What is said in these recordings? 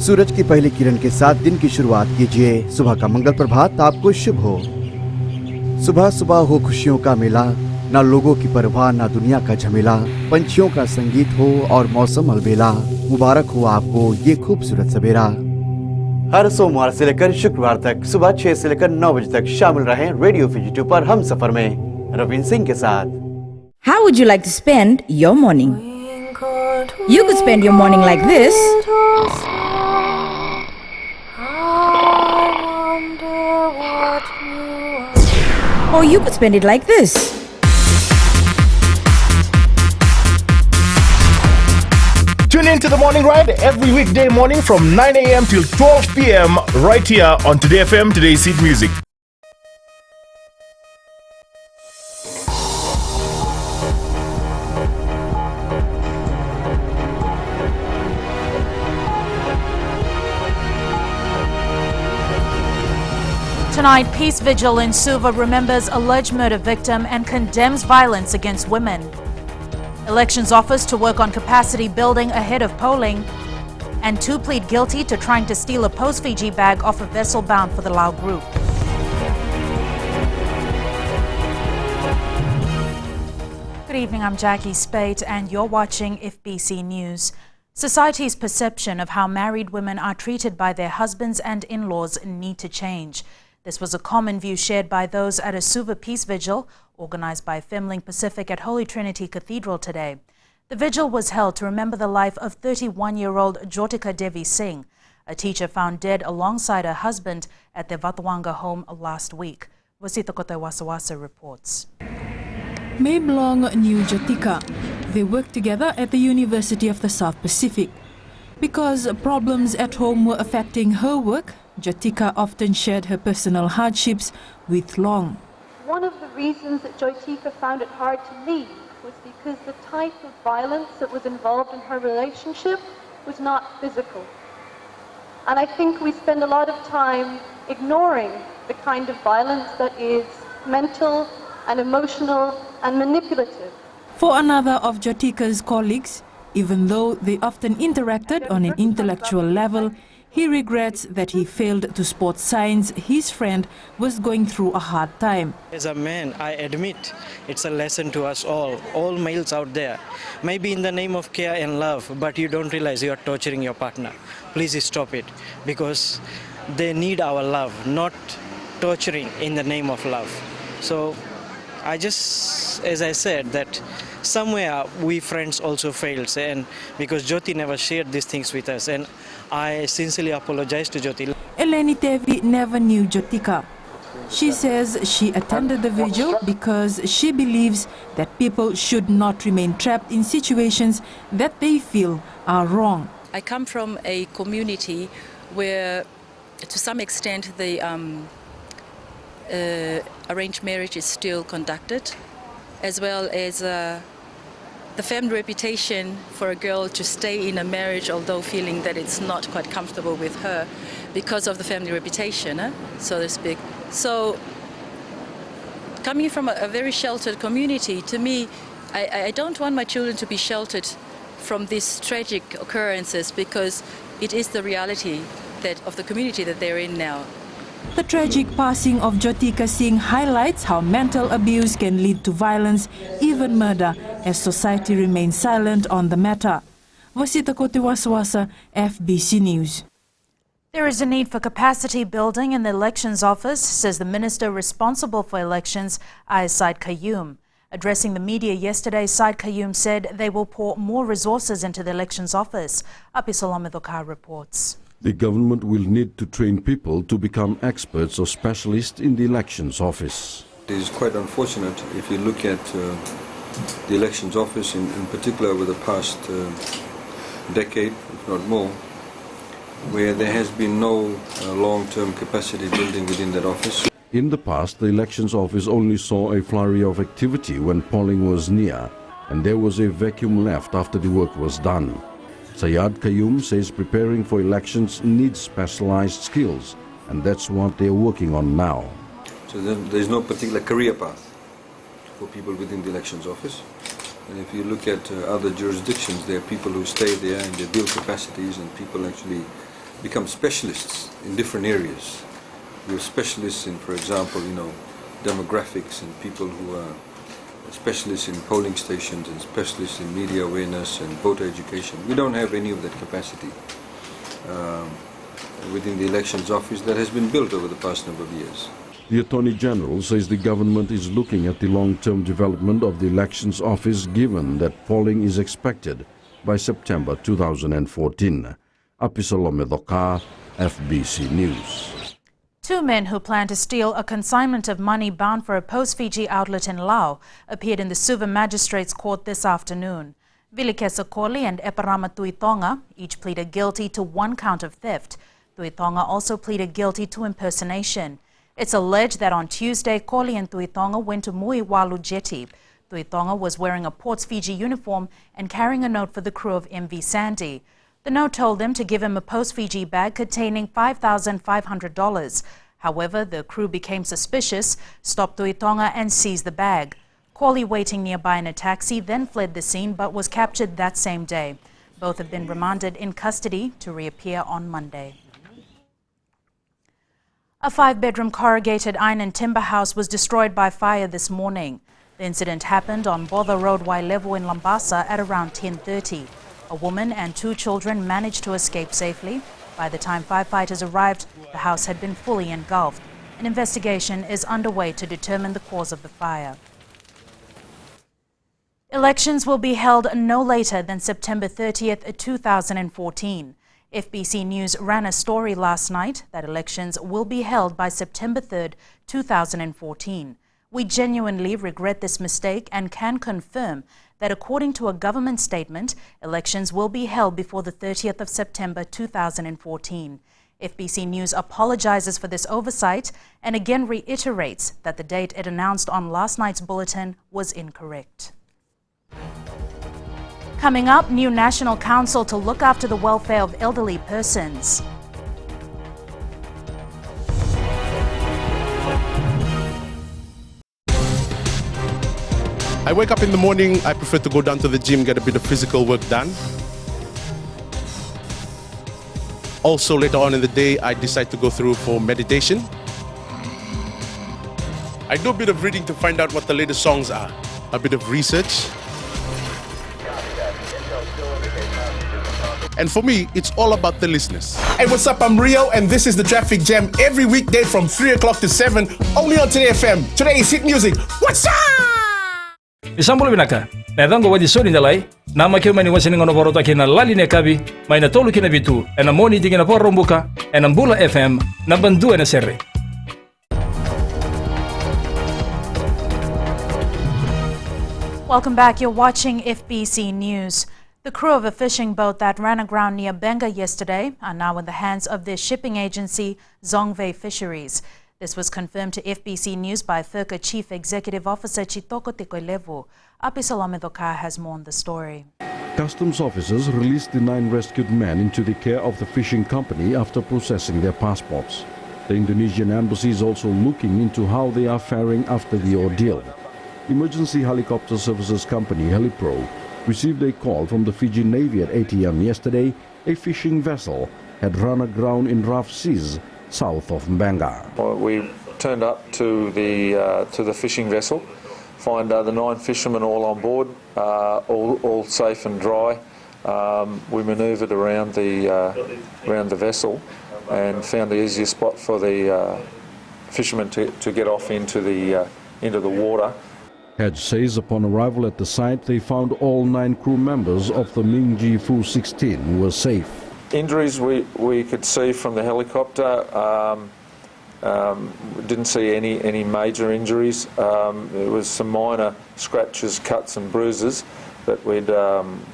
सूरज की पहली किरण के साथ दिन की शुरुआत कीजिए। सुबह का मंगल प्रभात आपको शुभ हो। सुबह सुबह हो खुशियों का मेला, ना लोगों की परवाह ना दुनिया का झमेला। पंछियों का संगीत हो और मौसम अलबेला। मुबारक हो आपको ये खूबसूरत सवेरा। हर सोमवार से लेकर शुक्रवार तक सुबह 6 से लेकर 9 बजे तक शामिल रहें रेडियो FBCTV पर हम सफर में रविंद्र सिंह के साथ। How would you like to spend your morning? You could spend your morning like this. Or you could spend it like this. Tune in to the Morning Ride every weekday morning from 9 a.m. till 12 p.m. right here on Today FM, Today's Seed Music. Tonight, Peace Vigil in Suva remembers alleged murder victim and condemns violence against women. Elections Office to work on capacity building ahead of polling. And 2 plead guilty to trying to steal a post-Fiji bag off a vessel bound for the Lao group. Good evening, I'm Jackie Spate and you're watching FBC News. Society's perception of how married women are treated by their husbands and in-laws need to change. This was a common view shared by those at a Suva Peace Vigil organised by Femling Pacific at Holy Trinity Cathedral today. The vigil was held to remember the life of 31-year-old Jyotika Devi Singh, a teacher found dead alongside her husband at their Vatawanga home last week. Wasita Kote Wasawasa reports. May Blong knew Jyotika. They worked together at the University of the South Pacific. Because problems at home were affecting her work, Jyotika often shared her personal hardships with Long. One of the reasons that Jyotika found it hard to leave was because the type of violence that was involved in her relationship was not physical. And I think we spend a lot of time ignoring the kind of violence that is mental and emotional and manipulative. For another of Jyotika's colleagues, even though they often interacted on an intellectual level, he regrets that he failed to spot signs his friend was going through a hard time. As a man, I admit it's a lesson to us all males out there. Maybe in the name of care and love, but you don't realize you are torturing your partner. Please stop it, because they need our love, not torturing in the name of love. So I just, as I said, that somewhere we friends also failed, and because Jyoti never shared these things with us, and I sincerely apologize to Jyoti. Eleni Tevi never knew Jyotika. She says she attended the vigil because she believes that people should not remain trapped in situations that they feel are wrong. I come from a community where, to some extent, the arranged marriage is still conducted, as well as the family reputation for a girl to stay in a marriage, although feeling that it's not quite comfortable with her because of the family reputation, so to speak. So, coming from a very sheltered community, to me, I don't want my children to be sheltered from these tragic occurrences, because it is the reality of the community that they're in now. The tragic passing of Jyotika Singh highlights how mental abuse can lead to violence, even murder, as society remains silent on the matter. Wasita Kotiwaswasa, FBC News. There is a need for capacity building in the Elections Office, says the Minister responsible for elections, Said Qayyum. Addressing the media yesterday, Said Qayyum said they will pour more resources into the Elections Office. Apisolome Dokar reports. The government will need to train people to become experts or specialists in the Elections Office. It is quite unfortunate if you look at the Elections Office in particular over the past decade, if not more, where there has been no long-term capacity building within that office. In the past, the Elections Office only saw a flurry of activity when polling was near, and there was a vacuum left after the work was done. Said Qayyum says preparing for elections needs specialized skills, and that's what they're working on now. So there's no particular career path for people within the Elections Office. And if you look at other jurisdictions, there are people who stay there and they build capacities, and people actually become specialists in different areas. We're specialists in, for example, demographics and people who are specialists in polling stations and specialists in media awareness and voter education. We don't have any of that capacity within the Elections Office that has been built over the past number of years. The Attorney General says the government is looking at the long-term development of the Elections Office given that polling is expected by September 2014. Apisalome Doka, FBC News. 2 men who plan to steal a consignment of money bound for a post-Fiji outlet in Laos appeared in the Suva Magistrates Court this afternoon. Vilikesa Koli and Eparama Tuitonga each pleaded guilty to 1 count of theft. Tuitonga also pleaded guilty to impersonation. It's alleged that on Tuesday, Koli and Tuitonga went to Muiwalu Jetty. Tuitonga was wearing a Ports Fiji uniform and carrying a note for the crew of MV Sandy. The note told them to give him a post-Fiji bag containing $5,500. However, the crew became suspicious, stopped Tuitonga and seized the bag. Koli, waiting nearby in a taxi, then fled the scene but was captured that same day. Both have been remanded in custody to reappear on Monday. A 5-bedroom corrugated iron and timber house was destroyed by fire this morning. The incident happened on Botha Road, Wailevu in Lambasa at around 10:30. A woman and 2 children managed to escape safely. By the time firefighters arrived, the house had been fully engulfed. An investigation is underway to determine the cause of the fire. Elections will be held no later than September 30th, 2014. FBC News ran a story last night that elections will be held by September 3rd, 2014. We genuinely regret this mistake and can confirm that according to a government statement, elections will be held before the 30th of September 2014. FBC News apologizes for this oversight and again reiterates that the date it announced on last night's bulletin was incorrect. Coming up, new National Council to look after the welfare of elderly persons. I wake up in the morning, I prefer to go down to the gym, get a bit of physical work done. Also, later on in the day, I decide to go through for meditation. I do a bit of reading to find out what the latest songs are, a bit of research. And for me, it's all about the listeners. Hey, what's up? I'm Rio, and this is the Traffic Jam every weekday from 3 o'clock to 7, only on Today FM. Today's hit music. What's up? Isambolo binaka. Na dango wadi soni nalai. Na makio mani wasini ngono borota kina lali ne kabi. Maina tolu kina bitu. Ena moni digina por rombuka. Ena mbula FM. Na bandu ena serre. Welcome back. You're watching FBC News. The crew of a fishing boat that ran aground near Benga yesterday are now in the hands of their shipping agency, Zongvei Fisheries. This was confirmed to FBC News by FERCA Chief Executive Officer Chitoko Tekoilevu. Apisalome Doka has more on the story. Customs officers released the 9 rescued men into the care of the fishing company after processing their passports. The Indonesian embassy is also looking into how they are faring after the ordeal. Emergency helicopter services company Helipro received a call from the Fiji Navy at 8 a.m. yesterday. A fishing vessel had run aground in rough seas south of Benga. We turned up to the fishing vessel, find the 9 fishermen all on board, all safe and dry. We manoeuvred around the vessel and found the easiest spot for the fishermen to get off into the water. Hedge says upon arrival at the site, they found all 9 crew members of the Mingji Fu 16 were safe. Injuries we could see from the helicopter. Didn't see any major injuries. There was some minor scratches, cuts and bruises that we'd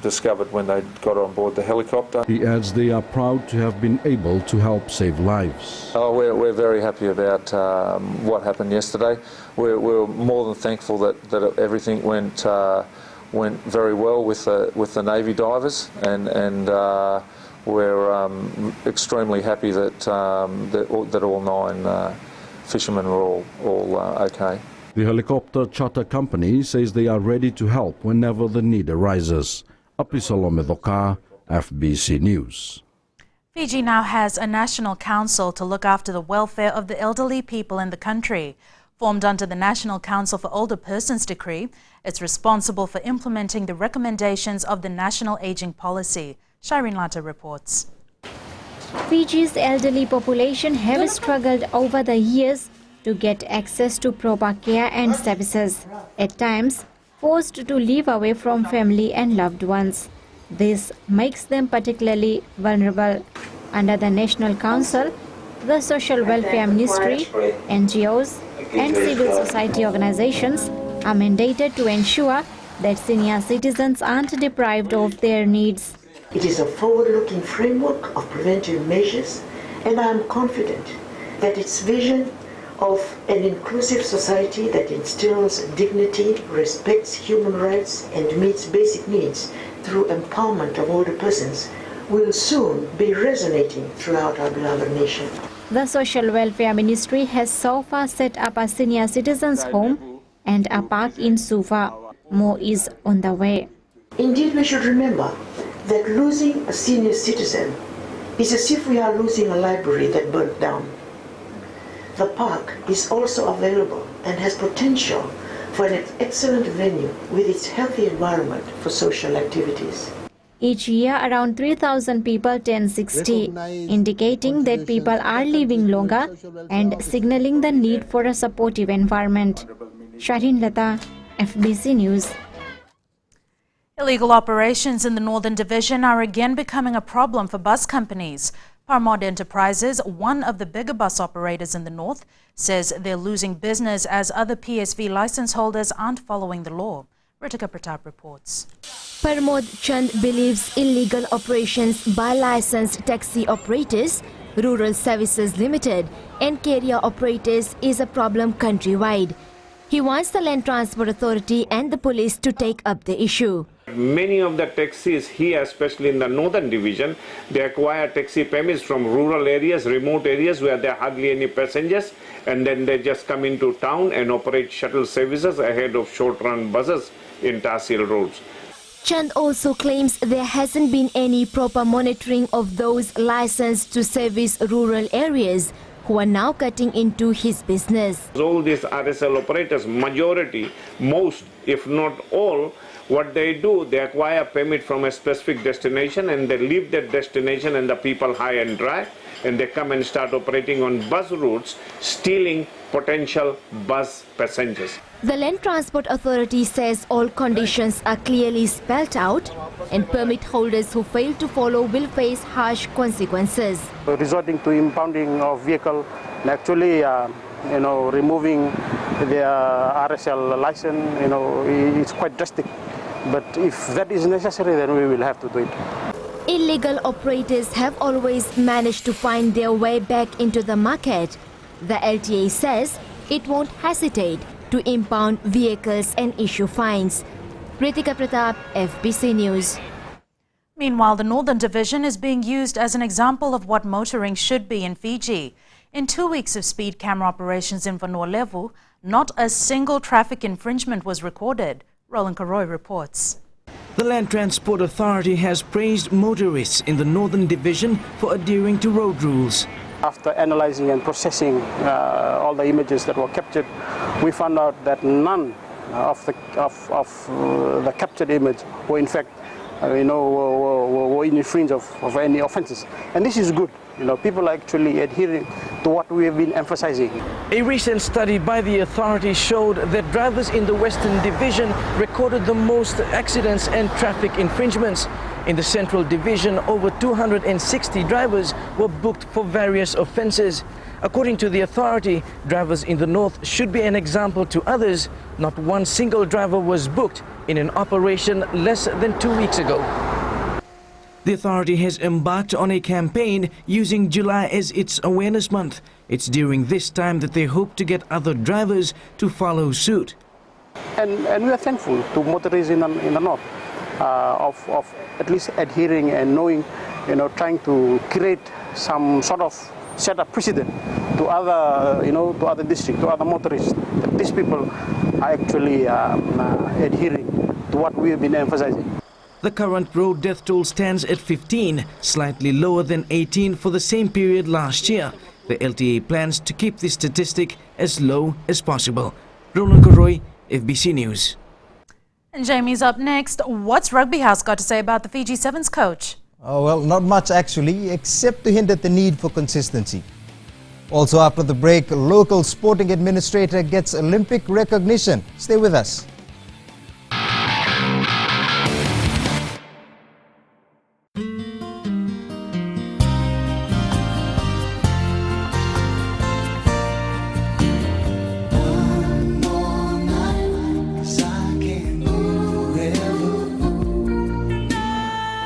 discovered when they got on board the helicopter. He adds they are proud to have been able to help save lives. Oh, we're very happy about what happened yesterday. We're more than thankful that everything went very well with the Navy divers, and we're extremely happy that all 9 fishermen were all okay. The helicopter charter company says they are ready to help whenever the need arises. Apisalome Doka, FBC News. Fiji now has a national council to look after the welfare of the elderly people in the country. Formed under the National Council for Older Persons Decree, it's responsible for implementing the recommendations of the National Aging Policy. Shireen Lata reports. Fiji's elderly population have struggled over the years to get access to proper care and services, at times forced to live away from family and loved ones. This makes them particularly vulnerable. Under the National Council, the Social Welfare Ministry, NGOs and civil society organizations are mandated to ensure that senior citizens aren't deprived of their needs. It is a forward-looking framework of preventive measures, and I am confident that its vision of an inclusive society that instills dignity, respects human rights, and meets basic needs through empowerment of older persons will soon be resonating throughout our beloved nation. The Social Welfare Ministry has so far set up a senior citizens' home and a park in Suva. More is on the way. Indeed, we should remember that losing a senior citizen is as if we are losing a library that burnt down. The park is also available and has potential for an excellent venue with its healthy environment for social activities. Each year, around 3,000 people turn 60, indicating that people are living longer and signaling the need for a supportive environment. Shireen Lata, FBC News. Illegal operations in the Northern Division are again becoming a problem for bus companies. Parmod Enterprises, one of the bigger bus operators in the north, says they're losing business as other PSV license holders aren't following the law. Ritika Pratap reports. Parmod Chand believes illegal operations by licensed taxi operators, Rural Services Limited and carrier operators is a problem countrywide. He wants the Land Transport Authority and the police to take up the issue. Many of the taxis here, especially in the Northern Division, they acquire taxi permits from rural areas, remote areas where there are hardly any passengers, and then they just come into town and operate shuttle services ahead of short-run buses in Tahsil roads. Chand also claims there hasn't been any proper monitoring of those licensed to service rural areas who are now cutting into his business. All these RSL operators, majority, most, if not all, what they do, they acquire a permit from a specific destination and they leave that destination and the people high and dry, and they come and start operating on bus routes, stealing potential bus passengers. The Land Transport Authority says all conditions are clearly spelled out and permit holders who fail to follow will face harsh consequences. Resorting to impounding of vehicle and actually removing their RSL license, it's quite drastic. But if that is necessary, then we will have to do it. Illegal operators have always managed to find their way back into the market. The LTA says it won't hesitate to impound vehicles and issue fines. Ritika Pratap, FBC News. Meanwhile, the Northern Division is being used as an example of what motoring should be in Fiji. In 2 weeks of speed camera operations in Vanua Levu, not a single traffic infringement was recorded. Roland Karoy reports. The Land Transport Authority has praised motorists in the Northern Division for adhering to road rules. After analyzing and processing all the images that were captured, we found out that none of the captured image were in fact were in infringe of any offences. And this is good. People are actually adhering to what we have been emphasizing. A recent study by the authority showed that drivers in the Western Division recorded the most accidents and traffic infringements. In the Central Division, over 260 drivers were booked for various offences. According to the authority, drivers in the north should be an example to others. Not one single driver was booked in an operation less than 2 weeks ago. The authority has embarked on a campaign using July as its awareness month. It's during this time that they hope to get other drivers to follow suit. And we are thankful to motorists in the north of at least adhering and knowing, trying to create some sort of set a precedent to other, to other districts, to other motorists. That these people are actually adhering to what we have been emphasizing. The current road death toll stands at 15, slightly lower than 18 for the same period last year. The LTA plans to keep this statistic as low as possible. Roland Goroy, FBC News. And Jamie's up next. What's Rugby House got to say about the Fiji Sevens coach? Oh, well, not much actually, except to hint at the need for consistency. Also after the break, local sporting administrator gets Olympic recognition. Stay with us.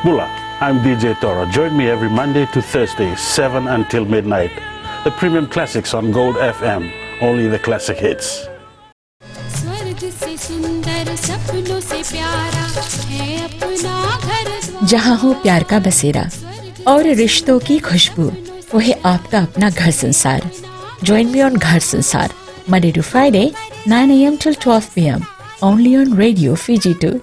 Bula, I'm DJ Toro. Join me every Monday to Thursday, 7 until midnight. The premium classics on Gold FM, only the classic hits. जहाँ हो प्यार का बसेरा और रिश्तों की खुशबू, वो है आपका अपना घर संसार. Join me on घर संसार, Monday to Friday, 9 a.m. till 12 p.m. only on Radio Fiji 2.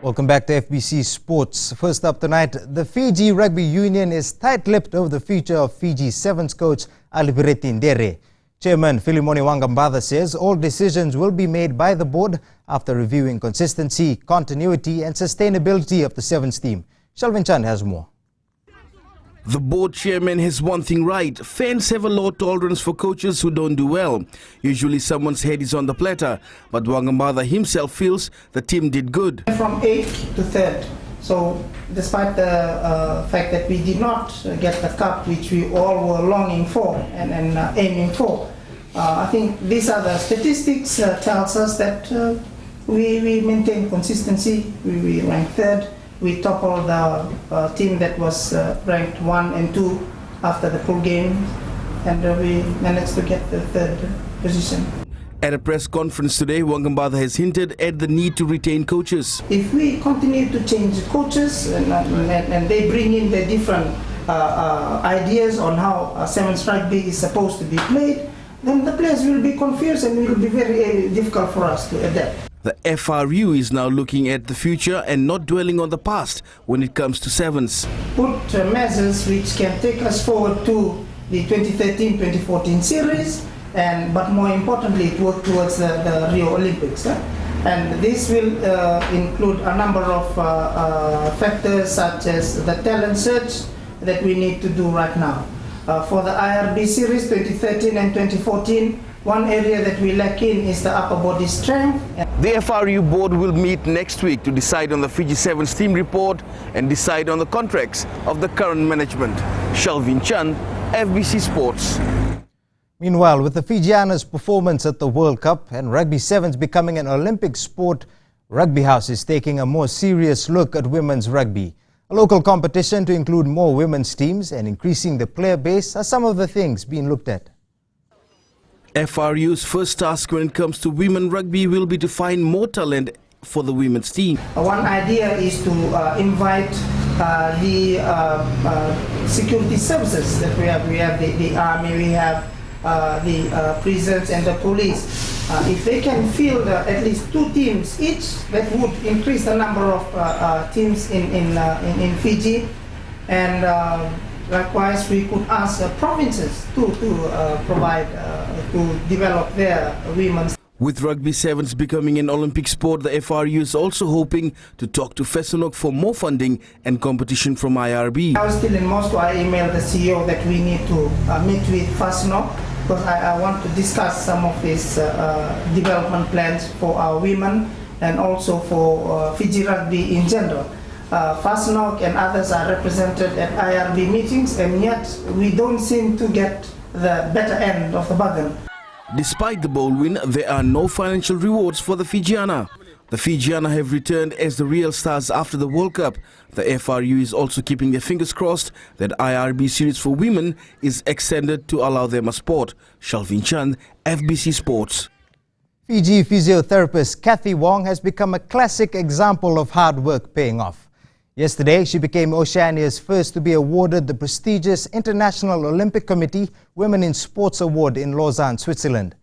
Welcome back to FBC Sports. First up tonight, the Fiji Rugby Union is tight-lipped over the future of Fiji Sevens coach Alibireti Ndere. Chairman Philimoni Wangambada says all decisions will be made by the board after reviewing consistency, continuity and sustainability of the Sevens team. Shelvin Chand has more. The board chairman has one thing right. Fans have a low tolerance for coaches who don't do well. Usually someone's head is on the platter, but Wangambada himself feels the team did good. From 8th to 3rd. So despite the fact that we did not get the cup which we all were longing for and aiming for, I think these are the statistics tells us that we maintain consistency. We ranked 3rd. We toppled the team that was ranked 1 and 2 after the full game, and we managed to get the 3rd position. At a press conference today, Wangambada has hinted at the need to retain coaches. If we continue to change coaches and they bring in their different ideas on how sevens rugby is supposed to be played, then the players will be confused and it will be very difficult for us to adapt. The FRU is now looking at the future and not dwelling on the past when it comes to sevens. Put measures which can take us forward to the 2013-2014 series, but more importantly, work towards the Rio Olympics. And this will include a number of factors such as the talent search that we need to do right now. For the IRB series 2013 and 2014, one area that we lack in is the upper body strength. The FRU board will meet next week to decide on the Fiji Sevens team report and decide on the contracts of the current management. Shelvin Chand, FBC Sports. Meanwhile, with the Fijiana's performance at the World Cup and Rugby Sevens becoming an Olympic sport, Rugby House is taking a more serious look at women's rugby. A local competition to include more women's teams and increasing the player base are some of the things being looked at. FRU's first task when it comes to women rugby will be to find more talent for the women's team. One idea is to invite the security services that we have. We have the army, we have the prisons and the police. If they can field at least 2 teams each, that would increase the number of teams in Fiji. And likewise, we could ask provinces to provide, to develop their women's. With Rugby Sevens becoming an Olympic sport, the FRU is also hoping to talk to Fesanok for more funding and competition from IRB. I was still in Moscow. I emailed the CEO that we need to meet with Fesanok because I want to discuss some of these development plans for our women and also for Fiji rugby in general. Fesanok and others are represented at IRB meetings, and yet we don't seem to get the better end of the bargain. Despite the bold win, there are no financial rewards for the Fijiana. The Fijiana have returned as the real stars after the World Cup. The FRU is also keeping their fingers crossed that IRB series for women is extended to allow them a sport. Shelvin Chand, FBC Sports. Fiji physiotherapist Kathy Wong has become a classic example of hard work paying off. Yesterday, she became Oceania's first to be awarded the prestigious International Olympic Committee Women in Sports Award in Lausanne, Switzerland.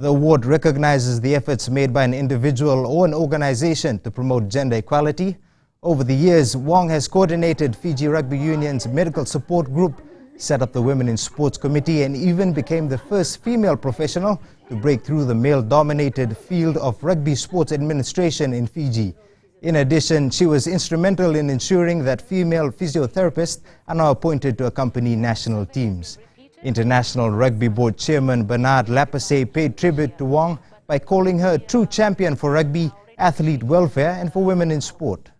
The award recognizes the efforts made by an individual or an organization to promote gender equality. Over the years, Wong has coordinated Fiji Rugby Union's medical support group, set up the Women in Sports Committee, and even became the first female professional to break through the male-dominated field of rugby sports administration in Fiji. In addition, she was instrumental in ensuring that female physiotherapists are now appointed to accompany national teams. International Rugby Board Chairman Bernard Lapasset paid tribute to Wong by calling her a true champion for rugby, athlete welfare, and for women in sport.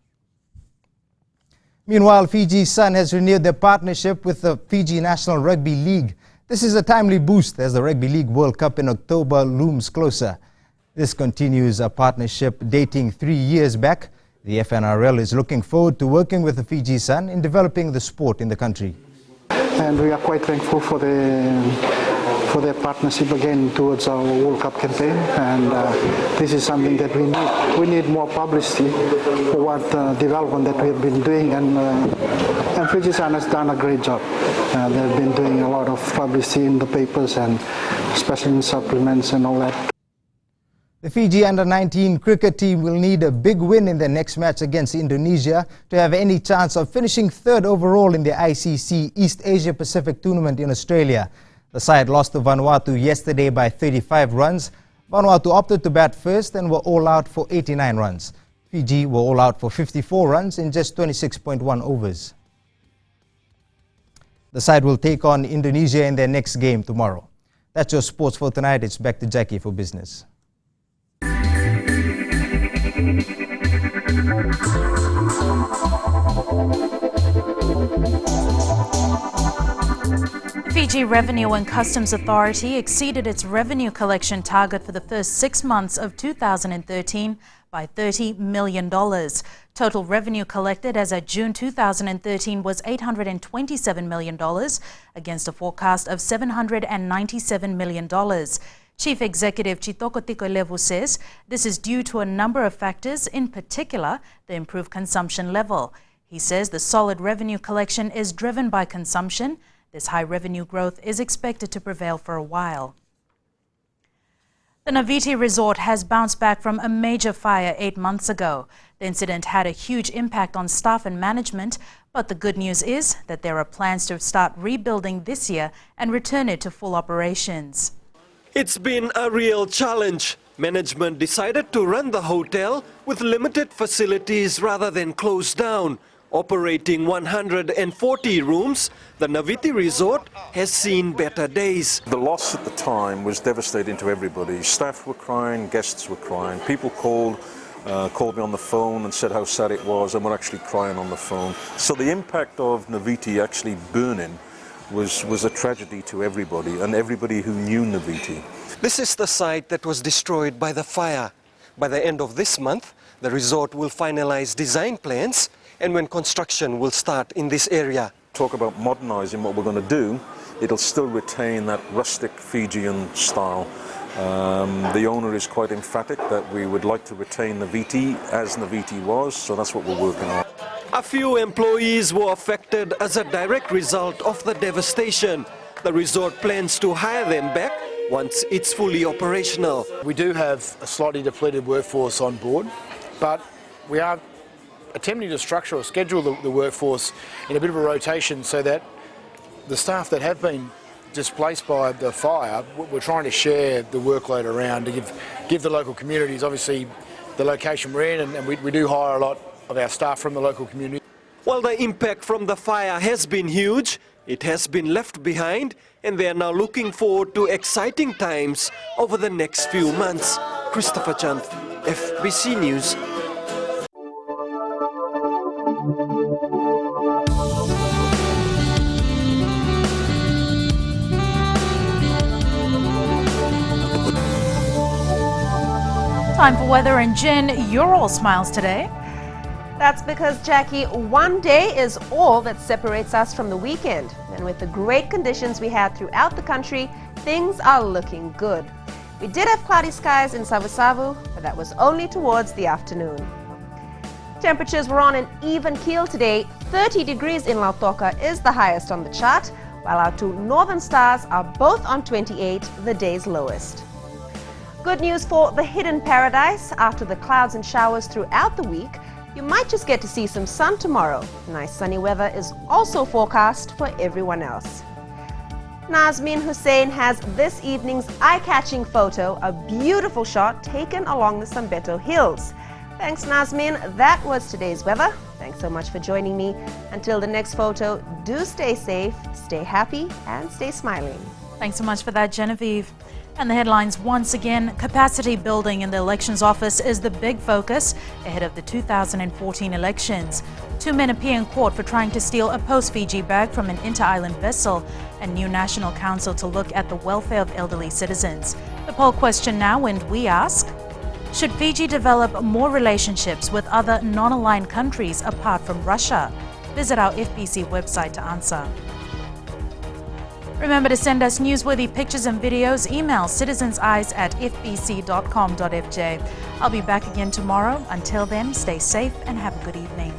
Meanwhile, Fiji's Sun has renewed their partnership with the Fiji National Rugby League. This is a timely boost as the Rugby League World Cup in October looms closer. This continues a partnership dating 3 years back. The FNRL is looking forward to working with the Fiji Sun in developing the sport in the country. And we are quite thankful for their partnership again towards our World Cup campaign. And this is something that we need. We need more publicity for what development that we have been doing. And Fiji Sun has done a great job. They've been doing a lot of publicity in the papers and especially in supplements and all that. The Fiji Under-19 cricket team will need a big win in their next match against Indonesia to have any chance of finishing third overall in the ICC East Asia Pacific Tournament in Australia. The side lost to Vanuatu yesterday by 35 runs. Vanuatu opted to bat first and were all out for 89 runs. Fiji were all out for 54 runs in just 26.1 overs. The side will take on Indonesia in their next game tomorrow. That's your sports for tonight. It's back to Jackie for business. The Fiji Revenue and Customs Authority exceeded its revenue collection target for the first 6 months of 2013 by $30 million. Total revenue collected as of June 2013 was $827 million against a forecast of $797 million. Chief Executive Chitoko Tikoilevu says this is due to a number of factors, in particular the improved consumption level. He says the solid revenue collection is driven by consumption. This high revenue growth is expected to prevail for a while. The Naviti Resort has bounced back from a major fire 8 months ago. The incident had a huge impact on staff and management, but the good news is that there are plans to start rebuilding this year and return it to full operations. It's been a real challenge. Management decided to run the hotel with limited facilities rather than close down. Operating 140 rooms, the Naviti Resort has seen better days. The loss at the time was devastating to everybody. Staff were crying, guests were crying. People called me on the phone and said how sad it was and were actually crying on the phone. So the impact of Naviti actually burning was a tragedy to everybody and everybody who knew Naviti. This is the site that was destroyed by the fire. By the end of this month, the resort will finalize design plans and when construction will start in this area. Talk about modernizing what we're going to do, it'll still retain that rustic Fijian style. The owner is quite emphatic that we would like to retain Naviti as Naviti was, so that's what we're working on. A few employees were affected as a direct result of the devastation. The resort plans to hire them back once it's fully operational. We do have a slightly depleted workforce on board, but we are attempting to structure or schedule the workforce in a bit of a rotation so that the staff that have been displaced by the fire, we're trying to share the workload around to give the local communities, obviously the location we're in, and we do hire a lot of our staff from the local community. While the impact from the fire has been huge, it has been left behind and they are now looking forward to exciting times over the next few months. Christopher Chand, FBC News. Time for weather and Jen, you're all smiles today. That's because, Jackie, one day is all that separates us from the weekend. And with the great conditions we had throughout the country, things are looking good. We did have cloudy skies in Savu-Savu, but that was only towards the afternoon. Temperatures were on an even keel today. 30 degrees in Lautoka is the highest on the chart, while our two northern stars are both on 28, the day's lowest. Good news for the hidden paradise. After the clouds and showers throughout the week, you might just get to see some sun tomorrow. Nice sunny weather is also forecast for everyone else. Nazmin Hussain has this evening's eye-catching photo, a beautiful shot taken along the Sambeto Hills. Thanks, Nazmin. That was today's weather. Thanks so much for joining me. Until the next photo, do stay safe, stay happy, and stay smiling. Thanks so much for that, Genevieve. And the headlines once again, capacity building in the elections office is the big focus ahead of the 2014 elections. 2 men appear in court for trying to steal a post-Fiji bag from an inter-island vessel. A new national council to look at the welfare of elderly citizens. The poll question now, and we ask, should Fiji develop more relationships with other non-aligned countries apart from Russia? Visit our FBC website to answer. Remember to send us newsworthy pictures and videos. Email citizenseyes@fbc.com.fj. I'll be back again tomorrow. Until then, stay safe and have a good evening.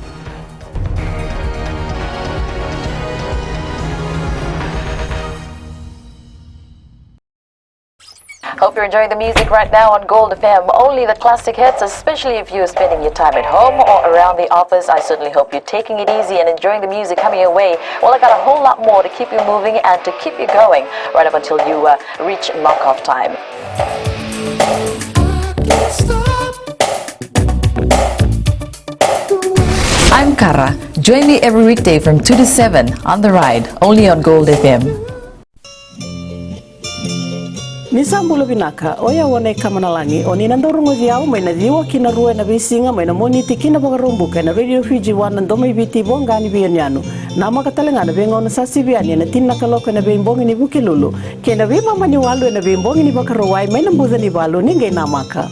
Hope you're enjoying the music right now on Gold FM. Only the classic hits, especially if you're spending your time at home or around the office. I certainly hope you're taking it easy and enjoying the music coming your way. Well, I got a whole lot more to keep you moving and to keep you going right up until you reach mark-off time. I'm Kara. Join me every weekday from 2 to 7 on The Ride, only on Gold FM. Nisambulo binaka oya wone kamanalangi oni nandorungo diao mai na diwa kina rua na bisinga mai na moniti kina bagarumbu kana Radio Fiji wan ndoma ibiti bongani bianyanu nama katalenga na bengo na sasibiani na tinna kaloka na bembongi ni bukilulu kena bima mani walu na bembongi ni bakarowai mai na mbuzani balu ninge namaka.